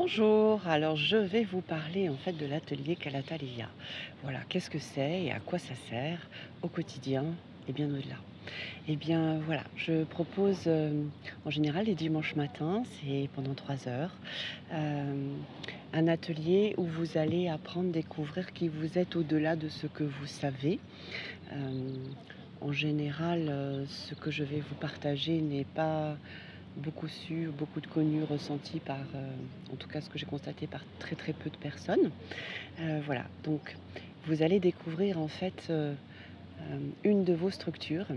Bonjour, alors je vais vous parler en fait de l'atelier Kalatalia. Voilà, qu'est-ce que c'est et à quoi ça sert au quotidien et bien au-delà. Eh bien voilà, je propose en général les dimanches matins, c'est pendant 3 heures, euh, un atelier où vous allez apprendre, découvrir qui vous êtes au-delà de ce que vous savez. Euh, En général, ce que je vais vous partager n'est pas beaucoup su, beaucoup de connu, ressenti par, en tout cas ce que j'ai constaté par très très peu de personnes. Voilà, donc vous allez découvrir en fait une de vos structures,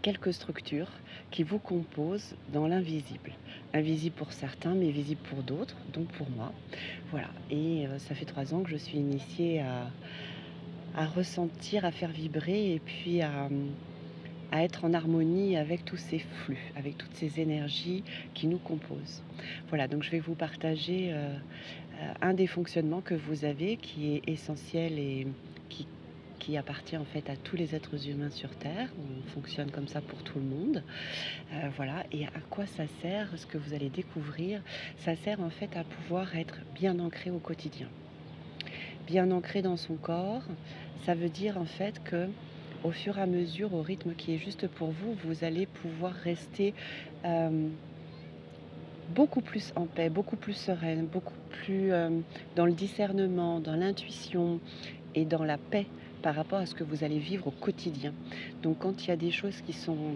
quelques structures qui vous composent dans l'invisible. Invisible pour certains, mais visible pour d'autres, donc pour moi. Voilà, et ça fait 3 ans que je suis initiée à ressentir, à faire vibrer et puis à être en harmonie avec tous ces flux, avec toutes ces énergies qui nous composent. Voilà, donc je vais vous partager un des fonctionnements que vous avez qui est essentiel et qui, qui appartient en fait à tous les êtres humains sur Terre. On fonctionne comme ça pour tout le monde. Voilà, et à quoi ça sert? Ce que vous allez découvrir, ça sert en fait à pouvoir être bien ancré au quotidien. Bien ancré dans son corps, ça veut dire en fait que au fur et à mesure, au rythme qui est juste pour vous, vous allez pouvoir rester euh, beaucoup plus en paix, beaucoup plus sereine, beaucoup plus dans le discernement, dans l'intuition et dans la paix par rapport à ce que vous allez vivre au quotidien. Donc quand il y a des choses qui sont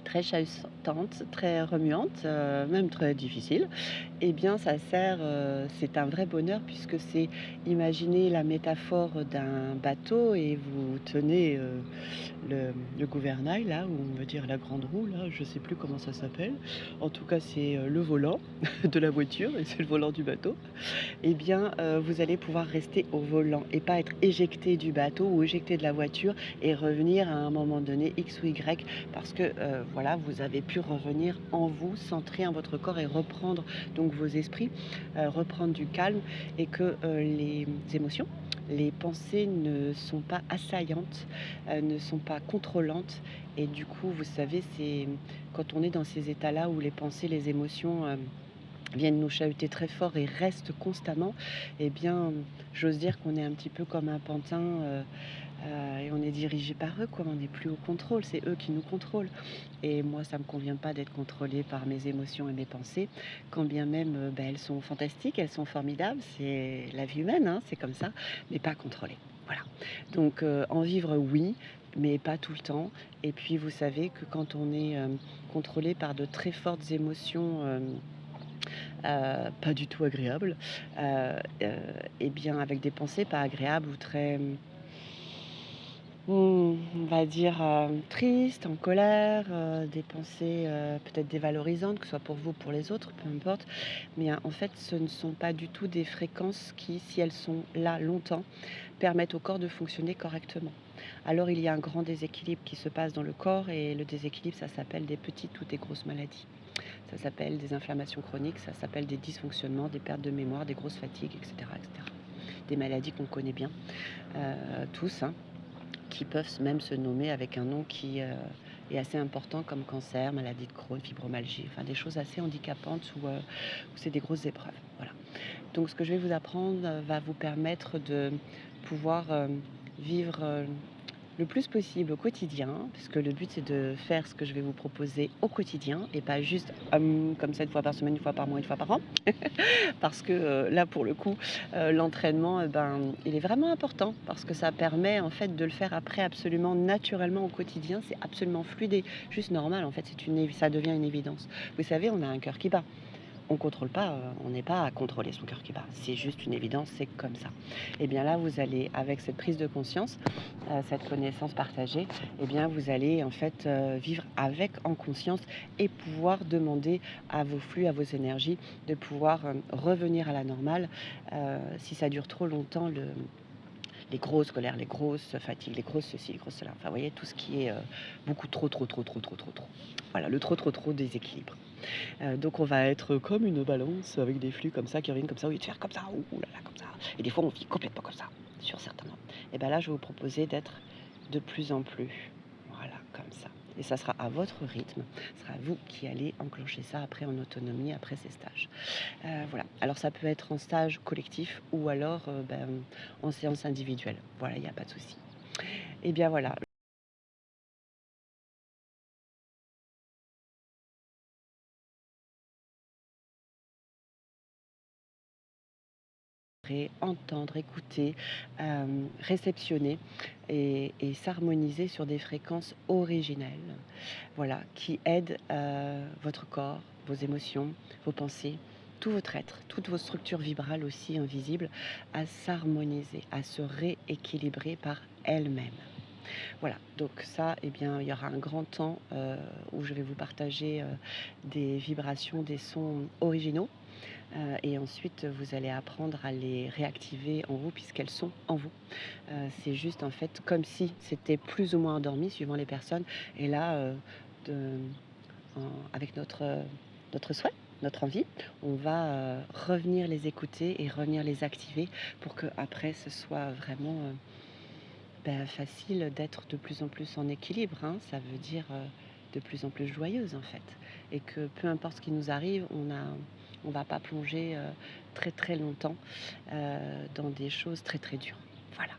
très chahutantes, très remuantes, même très difficiles, eh bien ça sert, c'est un vrai bonheur puisque c'est, imaginez la métaphore d'un bateau et vous tenez le gouvernail là, ou on va dire la grande roue là, je sais plus comment ça s'appelle. En tout cas, c'est le volant de la voiture et c'est le volant du bateau. Eh bien, vous allez pouvoir rester au volant et pas être éjecté du bateau ou éjecté de la voiture et revenir à un moment donné X ou Y parce que voilà, vous avez pu revenir en vous, centrer en votre corps et reprendre donc vos esprits, reprendre du calme et que les émotions, les pensées ne sont pas assaillantes, ne sont pas contrôlantes et du coup, vous savez, c'est quand on est dans ces états-là où les pensées, les émotions viennent nous chahuter très fort et restent constamment, eh bien, j'ose dire qu'on est un petit peu comme un pantin et on est dirigé par eux, quoi. On n'est plus au contrôle, c'est eux qui nous contrôlent. Et moi, ça ne me convient pas d'être contrôlée par mes émotions et mes pensées, quand bien même elles sont fantastiques, elles sont formidables, c'est la vie humaine, hein, c'est comme ça, mais pas contrôlée. Voilà. Donc, en vivre, oui, mais pas tout le temps. Et puis, vous savez que quand on est contrôlé par de très fortes émotions, pas du tout agréables, et bien avec des pensées pas agréables ou très, on va dire, tristes, en colère, des pensées, peut-être dévalorisantes, que ce soit pour vous ou pour les autres, peu importe. Mais, en fait, ce ne sont pas du tout des fréquences qui, si elles sont là longtemps, permettent au corps de fonctionner correctement. Alors il y a un grand déséquilibre qui se passe dans le corps et le déséquilibre, ça s'appelle des petites ou des grosses maladies. Ça s'appelle des inflammations chroniques, ça s'appelle des dysfonctionnements, des pertes de mémoire, des grosses fatigues, etc. etc. Des maladies qu'on connaît bien, tous, hein, qui peuvent même se nommer avec un nom qui est assez important comme cancer, maladie de Crohn, fibromyalgie, enfin des choses assez handicapantes où c'est des grosses épreuves. Voilà. Donc ce que je vais vous apprendre va vous permettre de pouvoir vivre le plus possible au quotidien, puisque le but c'est de faire ce que je vais vous proposer au quotidien et pas juste comme ça une fois par semaine, une fois par mois, une fois par an. Parce que là pour le coup, l'entraînement, il est vraiment important parce que ça permet en fait de le faire après absolument naturellement au quotidien. C'est absolument fluide et juste normal en fait, ça devient une évidence. Vous savez, on a un cœur qui bat. On contrôle pas, on n'est pas à contrôler son cœur qui bat. C'est juste une évidence, c'est comme ça. Et bien là, vous allez, avec cette prise de conscience, cette connaissance partagée, et bien vous allez en fait vivre avec en conscience et pouvoir demander à vos flux, à vos énergies, de pouvoir revenir à la normale. Si ça dure trop longtemps, les grosses colères, les grosses fatigues, les grosses ceci, les grosses cela. Enfin, vous voyez, tout ce qui est beaucoup trop, trop, trop, trop, trop, trop, trop. Voilà, le trop, trop, trop déséquilibre. Donc on va être comme une balance avec des flux comme ça qui reviennent comme ça, au lieu de faire comme ça, ouh là là, comme ça. Et des fois on vit complètement comme ça, sur certains moments. Et bien là je vais vous proposer d'être de plus en plus, voilà, comme ça. et ça sera à votre rythme. Ce sera vous qui allez enclencher ça après en autonomie, après ces stages. Voilà. Alors ça peut être en stage collectif ou alors, en séance individuelle. Voilà, il y a pas de souci. Et bien voilà, entendre, écouter, réceptionner et s'harmoniser sur des fréquences originelles, voilà, qui aident, votre corps, vos émotions, vos pensées, tout votre être, toutes vos structures vibrales aussi invisibles à s'harmoniser, à se rééquilibrer par elles-mêmes. Voilà, donc ça, eh bien, il y aura un grand temps, où je vais vous partager, des vibrations, des sons originaux. Et ensuite, vous allez apprendre à les réactiver en vous puisqu'elles sont en vous. C'est juste en fait comme si c'était plus ou moins endormi suivant les personnes et là, de avec notre souhait, notre envie, on va, revenir les écouter et revenir les activer pour qu'après ce soit vraiment, facile d'être de plus en plus en équilibre, hein. Ça veut dire, de plus en plus joyeuse, en fait et que peu importe ce qui nous arrive, on va pas plonger, très, très longtemps, dans des choses très, très dures. Voilà.